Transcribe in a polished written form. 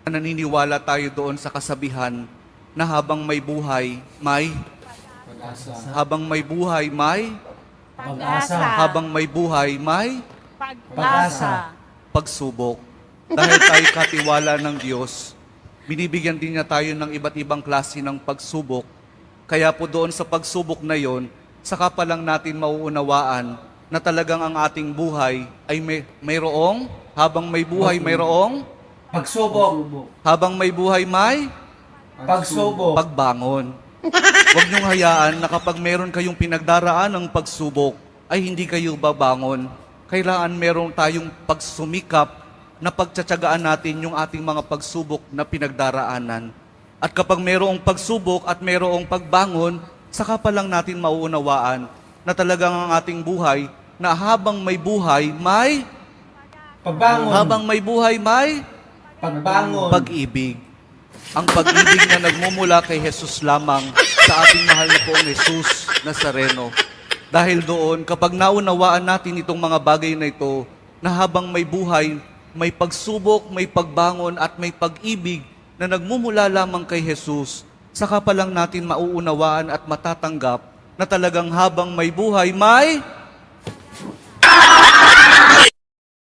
Naniniwala tayo doon sa kasabihan na habang may buhay, may Pag-asa. habang may buhay, may Pag-asa. habang may buhay, may Pag-asa. pagsubok. Dahil tayo katiwala ng Diyos, binibigyan din niya tayo ng iba't ibang klase ng pagsubok. Kaya po doon sa pagsubok na yon, saka pa lang natin mauunawaan na talagang ang ating buhay ay mayroong, habang may buhay, mayroong, Pagsubok. habang may buhay, may Pagsubok. pagbangon. Huwag niyong hayaan na kapag meron kayong pinagdaraan ng pagsubok, ay hindi kayo babangon. Kailangan meron tayong pagsumikap na pagtsatsagaan natin yung ating mga pagsubok na pinagdaraanan. At kapag merong pagsubok at merong pagbangon, saka pa lang natin mauunawaan na talagang ang ating buhay, na habang may buhay, may Pagbangon. habang may buhay, may Pagbangon. pag-ibig. Ang pag-ibig na nagmumula kay Jesus lamang sa ating mahal na poong Jesus Nazareno. Dahil doon, kapag naunawaan natin itong mga bagay na ito, na habang may buhay, may pagsubok, may pagbangon at may pag-ibig na nagmumula lamang kay Jesus, saka pa lang natin mauunawaan at matatanggap na talagang habang may buhay, may